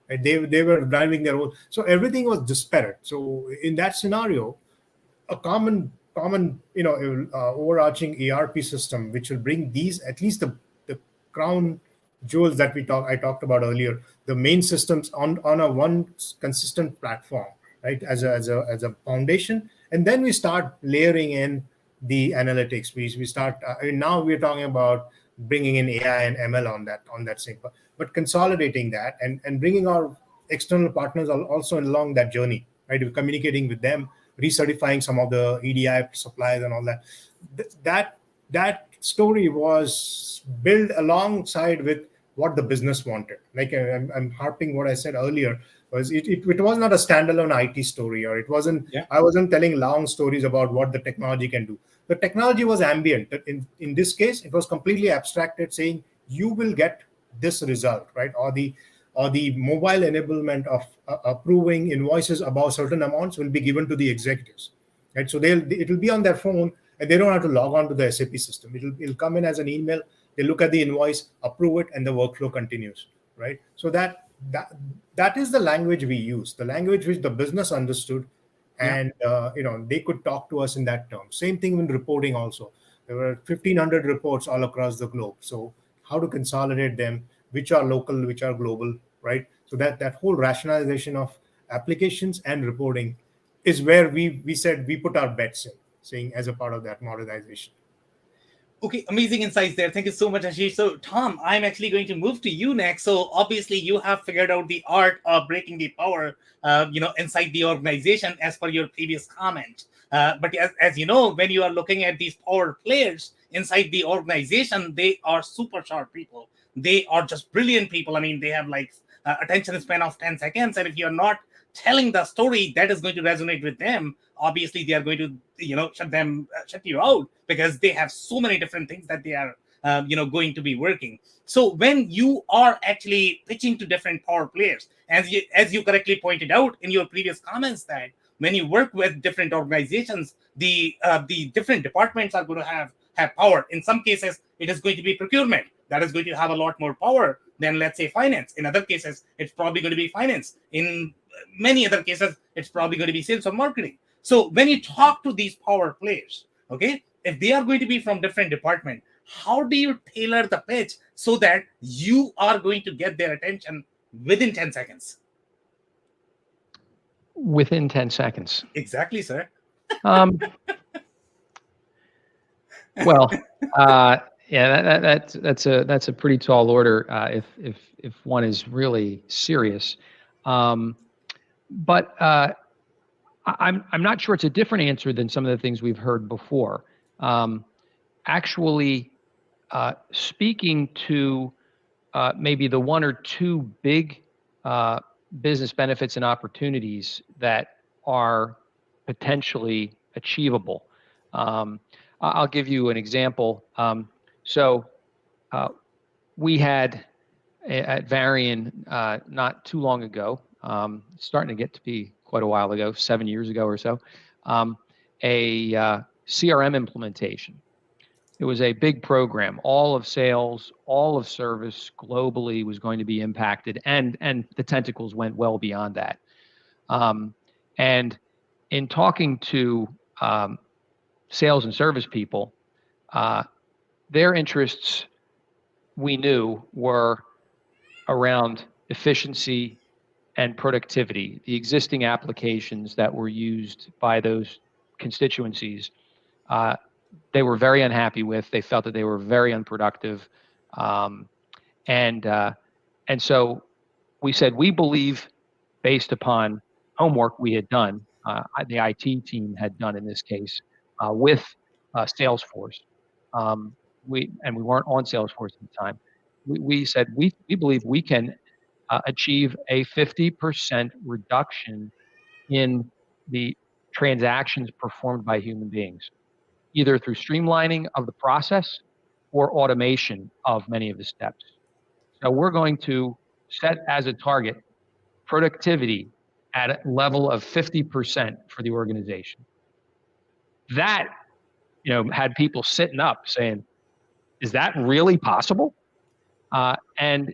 Right? They were driving their own. So everything was disparate. So in that scenario, a common overarching ERP system, which will bring these, at least the crown jewels that I talked about earlier, the main systems on a one consistent platform, right, as a foundation, and then we start layering in the analytics. We start now we're talking about bringing in AI and ML on that same, but consolidating that and bringing our external partners also along that journey, right? We're communicating with them, recertifying some of the EDI suppliers and all that. That story was built alongside with what the business wanted. Like I'm harping what I said earlier, was it was not a standalone IT story, or it wasn't. Yeah. I wasn't telling long stories about what the technology can do. The technology was ambient. In this case, it was completely abstracted, saying you will get this result, right? Or the mobile enablement of approving invoices above certain amounts will be given to the executives, right? So it will be on their phone, and they don't have to log on to the SAP system. It'll come in as an email. They look at the invoice, approve it, and the workflow continues, right? So that is the language we use, the language which the business understood, and they could talk to us in that term. Same thing with reporting also. There were 1,500 reports all across the globe. So how to consolidate them, which are local, which are global, right? So that whole rationalization of applications and reporting is where we said we put our bets in, saying as a part of that modernization. Okay, amazing insights there. Thank you so much, Ashish. So, Tom, I'm actually going to move to you next. So, obviously, you have figured out the art of breaking the power, inside the organization, as per your previous comment. But as you know, when you are looking at these power players inside the organization, they are super sharp people. They are just brilliant people. I mean, they have like attention span of 10 seconds, and if you're not telling the story that is going to resonate with them, obviously they are going to shut you out, because they have so many different things that they are going to be working. So when you are actually pitching to different power players, as you correctly pointed out in your previous comments, that when you work with different organizations, the different departments are going to have power. In some cases, it is going to be procurement that is going to have a lot more power than, let's say, finance. In other cases, it's probably going to be finance. In many other cases, it's probably going to be sales or marketing. So when you talk to these power players, okay, if they are going to be from different department, how do you tailor the pitch so that you are going to get their attention within 10 seconds? Within 10 seconds. Exactly, sir. Well, yeah, that's a pretty tall order if one is really serious. But I'm not sure it's a different answer than some of the things we've heard before. Actually, speaking to maybe the one or two big business benefits and opportunities that are potentially achievable. I'll give you an example. We had at Varian not too long ago, starting to get to be quite a while ago, 7 years ago or so, a CRM implementation. It was a big program. All of sales, all of service globally was going to be impacted, and the tentacles went well beyond that. And in talking to sales and service people, their interests, we knew, were around efficiency and productivity. The existing applications that were used by those constituencies, they were very unhappy with. They felt that they were very unproductive. And so we said, we believe, based upon homework we had done, the IT team had done in this case, with Salesforce. We weren't on Salesforce at the time. We said, we believe we can achieve a 50% reduction in the transactions performed by human beings, either through streamlining of the process or automation of many of the steps. So we're going to set as a target productivity at a level of 50% for the organization. That, had people sitting up saying, is that really possible? And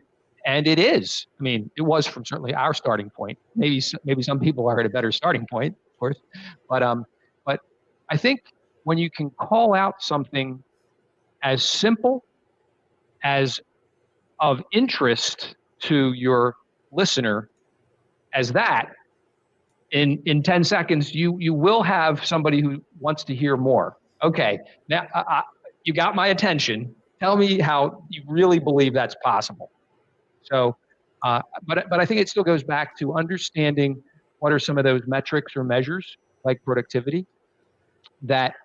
it is. I mean, it was from certainly our starting point. Maybe some people are at a better starting point, of course. But I think when you can call out something as simple as of interest to your listener as that, in 10 seconds, you will have somebody who wants to hear more. Okay, now you got my attention. Tell me how you really believe that's possible. So, but I think it still goes back to understanding what are some of those metrics or measures like productivity that,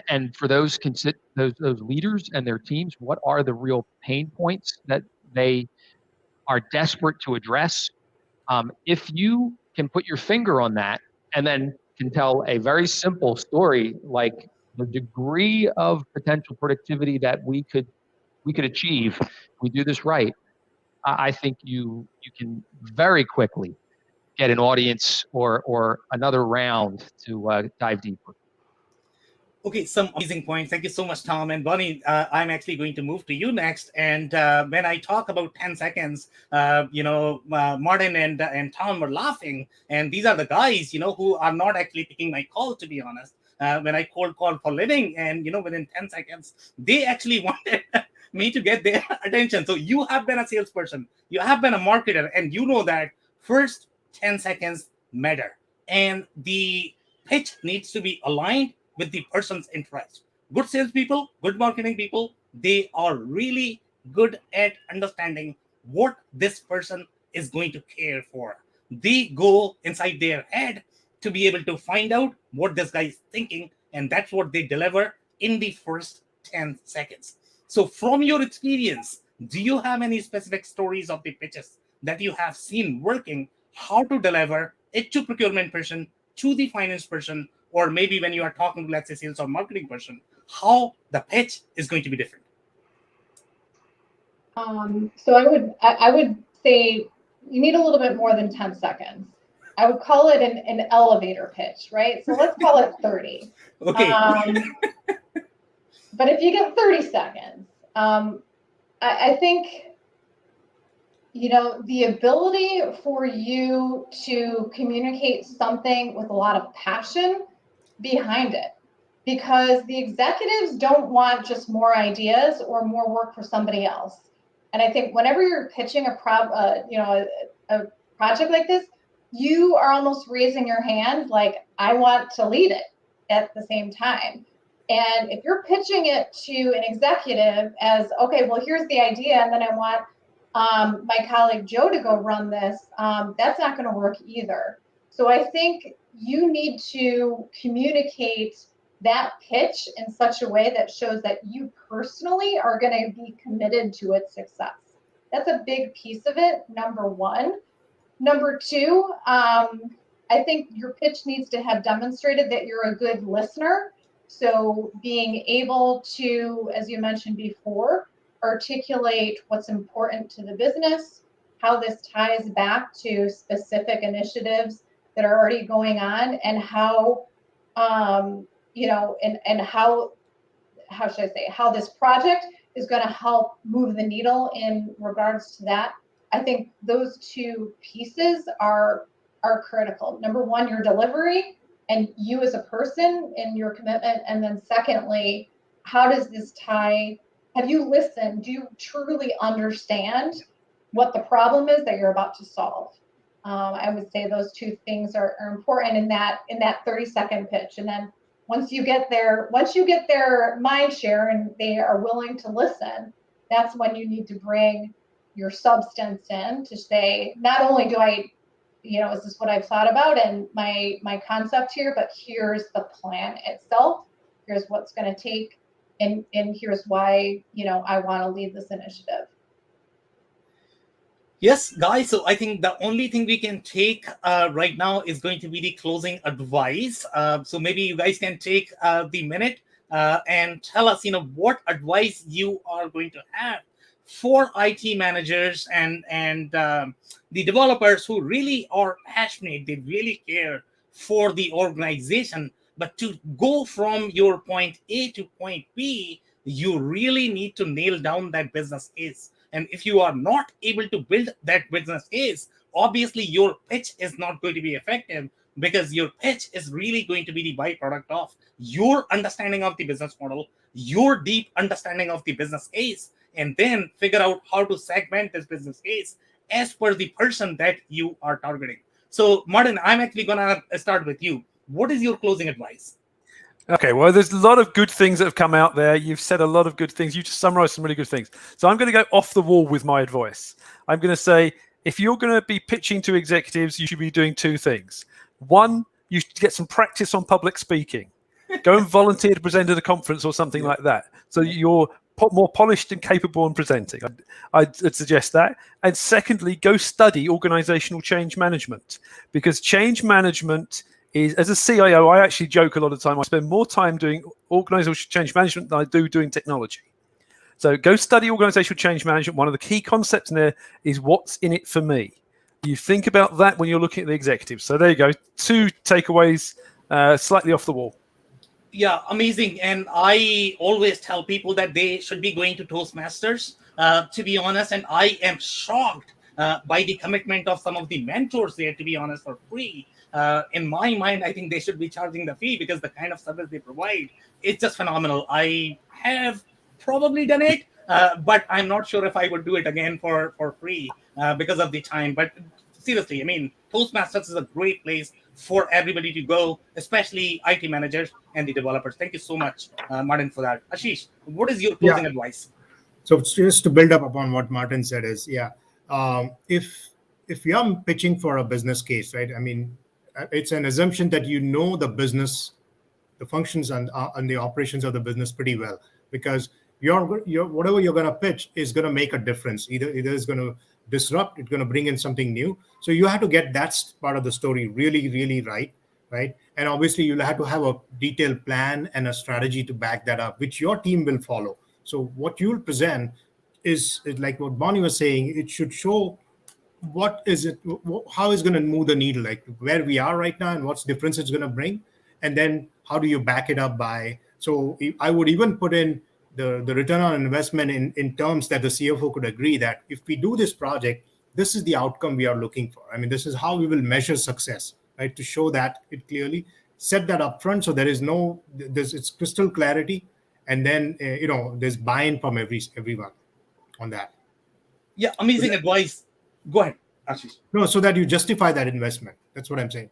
and for those leaders and their teams, what are the real pain points that they are desperate to address? If you can put your finger on that and then can tell a very simple story, like the degree of potential productivity that we could achieve if we do this right, I think you can very quickly get an audience or another round to dive deeper. Okay, some amazing points. Thank you so much, Tom. And Bonnie, I'm actually going to move to you next. And when I talk about 10 seconds, Martin and Tom were laughing. And these are the guys, who are not actually picking my call, to be honest. When I cold call for living, and, within 10 seconds, they actually wanted me to get their attention. So you have been a salesperson, you have been a marketer, and you know that first 10 seconds matter, and the pitch needs to be aligned with the person's interest. Good salespeople, good marketing people, they are really good at understanding what this person is going to care for. They go inside their head to be able to find out what this guy is thinking, and that's what they deliver in the first 10 seconds. So, from your experience, do you have any specific stories of the pitches that you have seen working, how to deliver it to procurement person, to the finance person, or maybe when you are talking to, let's say, sales or marketing person, how the pitch is going to be different? So I would say you need a little bit more than 10 seconds. I would call it an elevator pitch, right? So let's call it 30. Okay. But if you get 30 seconds, I think, the ability for you to communicate something with a lot of passion behind it, because the executives don't want just more ideas or more work for somebody else. And I think whenever you're pitching a project like this, you are almost raising your hand like, I want to lead it at the same time. And if you're pitching it to an executive as, okay, well, here's the idea, and then I want my colleague Joe to go run this, that's not going to work either. So I think you need to communicate that pitch in such a way that shows that you personally are going to be committed to its success. That's a big piece of it, number one. Number two, I think your pitch needs to have demonstrated that you're a good listener. So being able to, as you mentioned before, articulate what's important to the business, how this ties back to specific initiatives that are already going on, and how, and how should I say, how this project is going to help move the needle in regards to that. I think those two pieces are critical. Number one, your delivery and you as a person and your commitment. And then secondly, how does this tie? Have you listened? Do you truly understand what the problem is that you're about to solve? I would say those two things are important in that 30-second pitch. And then once you get their mind share and they are willing to listen, that's when you need to bring your substance in to say, not only do I, is this what I've thought about and my concept here, but here's the plan itself. Here's what's going to take, and here's why, I want to lead this initiative. Yes, guys. So I think the only thing we can take right now is going to be the closing advice. So maybe you guys can take the minute and tell us, what advice you are going to have for IT managers and the developers who really are passionate. They really care for the organization. But to go from your point A to point B, you really need to nail down that business case. And if you are not able to build that business case, obviously your pitch is not going to be effective, because your pitch is really going to be the byproduct of your understanding of the business model, your deep understanding of the business case, and then figure out how to segment this business case as per the person that you are targeting. So, Martin, I'm actually going to start with you. What is your closing advice? Okay, well, there's a lot of good things that have come out there. You've said a lot of good things. You just summarized some really good things. So I'm going to go off the wall with my advice. I'm going to say, if you're going to be pitching to executives, you should be doing two things. One, you should get some practice on public speaking. Go and volunteer to present at a conference or something like that. So you're more polished and capable in presenting. I'd suggest that. And secondly, go study organizational change management, because change management is, as a CIO, I actually joke a lot of the time, I spend more time doing organizational change management than I do doing technology. So go study organizational change management. One of the key concepts in there is what's in it for me. You think about that when you're looking at the executives. So there you go. Two takeaways, slightly off the wall. Yeah, amazing. And I always tell people that they should be going to Toastmasters, to be honest. And I am shocked by the commitment of some of the mentors there, to be honest, for free. In my mind, I think they should be charging the fee, because the kind of service they provide is just phenomenal. I have probably done it, but I'm not sure if I would do it again for free because of the time. But seriously, I mean, Toastmasters is a great place for everybody to go, especially IT managers and the developers. Thank you so much, Martin, for that. Ashish, what is your Yeah. closing advice? So just to build up upon what Martin said is, if you're pitching for a business case, right? I mean, it's an assumption that you know the business, the functions and the operations of the business pretty well, because your whatever you're going to pitch is going to make a difference. Either it's going to disrupt, it's going to bring in something new. So you have to get that part of the story really, really right, right? And obviously you'll have to have a detailed plan and a strategy to back that up, which your team will follow. So what you'll present is like what Bonnie was saying. It should show what is it, how is going to move the needle, like where we are right now and what's difference it's going to bring, and then how do you back it up by. So I would even put in the return on investment in terms that the CFO could agree that if we do this project, this is the outcome we are looking for. I mean, this is how we will measure success, right? To show that it clearly, set that up front, so there is it's crystal clarity, and then there's buy-in from everyone on that. Yeah, amazing advice. Go ahead, Ashish. No, so that you justify that investment. That's what I'm saying.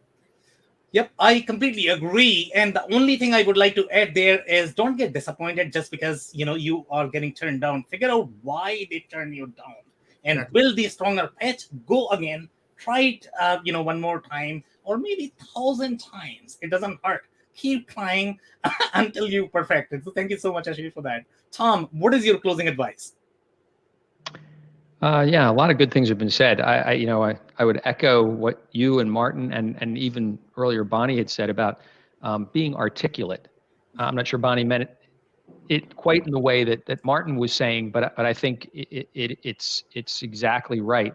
Yep, I completely agree. And the only thing I would like to add there is don't get disappointed just because you are getting turned down. Figure out why they turned you down and build the stronger pitch. Go again, try it, one more time, or maybe 1,000 times. It doesn't hurt. Keep trying until you perfect it. So thank you so much, Ashish, for that. Tom, what is your closing advice? Yeah, a lot of good things have been said. I would echo what you and Martin and even earlier Bonnie had said about being articulate. I'm not sure Bonnie meant it quite in the way that Martin was saying, but I think it's exactly right.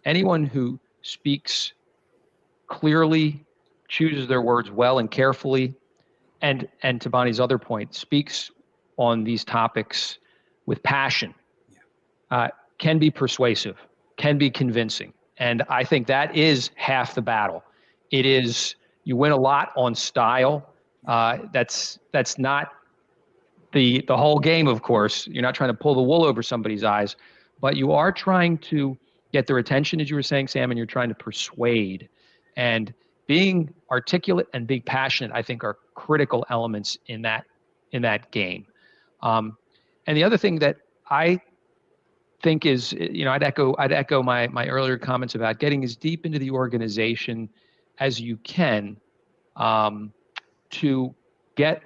Anyone who speaks clearly, chooses their words well and carefully, and to Bonnie's other point, speaks on these topics with passion. Can be persuasive, can be convincing. And I think that is half the battle. It is, you win a lot on style. That's not the whole game, of course. You're not trying to pull the wool over somebody's eyes, but you are trying to get their attention, as you were saying, Sam, and you're trying to persuade. And being articulate and being passionate, I think, are critical elements in that game. And the other thing that I think is, I'd echo my earlier comments about getting as deep into the organization as you can to get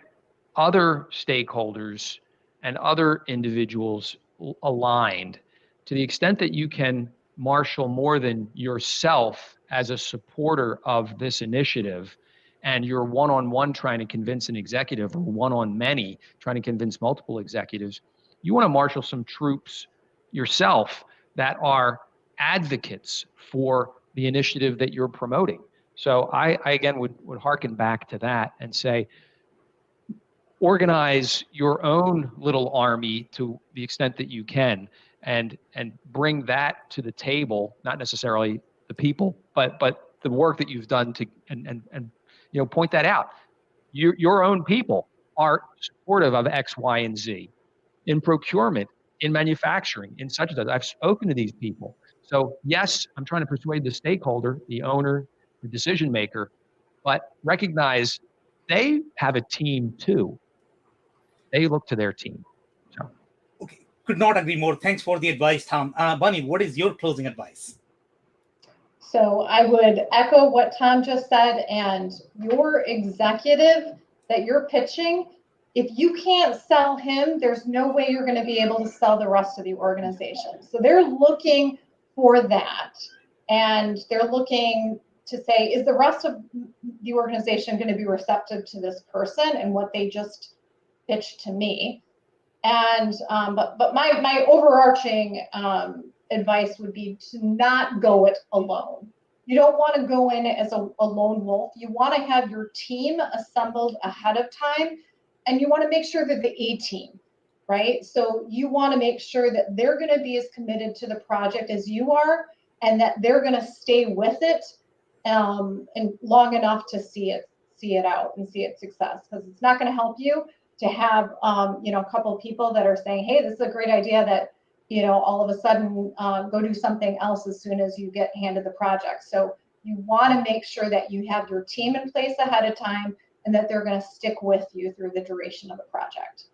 other stakeholders and other individuals aligned. To the extent that you can marshal more than yourself as a supporter of this initiative, and you're one-on-one trying to convince an executive, or one-on-many trying to convince multiple executives, you want to marshal some troops yourself that are advocates for the initiative that you're promoting. So I again would hearken back to that and say, organize your own little army to the extent that you can, and bring that to the table, not necessarily the people, but the work that you've done to and point that out. Your own people are supportive of X, Y, and Z. In procurement, in manufacturing, in such and such. I've spoken to these people. So yes, I'm trying to persuade the stakeholder, the owner, the decision maker, but recognize they have a team too. They look to their team. So. Okay, could not agree more. Thanks for the advice, Tom. Bonnie, what is your closing advice? So I would echo what Tom just said, and your executive that you're pitching, if you can't sell him, there's no way you're going to be able to sell the rest of the organization. So they're looking for that. And they're looking to say, is the rest of the organization going to be receptive to this person and what they just pitched to me? And but my overarching advice would be to not go it alone. You don't want to go in as a lone wolf. You want to have your team assembled ahead of time. And you want to make sure that the A team, right? So you want to make sure that they're going to be as committed to the project as you are, and that they're going to stay with it and long enough to see it out and see its success. Because it's not going to help you to have a couple of people that are saying, hey, this is a great idea that all of a sudden go do something else as soon as you get handed the project. So you want to make sure that you have your team in place ahead of time and that they're going to stick with you through the duration of the project.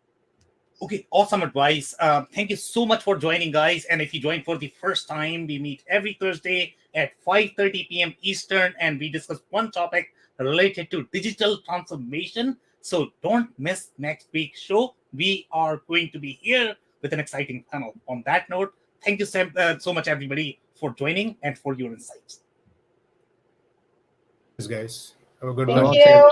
Okay, awesome advice. Thank you so much for joining, guys. And if you joined for the first time, we meet every Thursday at 5:30 p.m. Eastern, and we discuss one topic related to digital transformation. So don't miss next week's show. We are going to be here with an exciting panel. On that note, thank you so much, everybody, for joining and for your insights. Guys, have a good Thank one. you.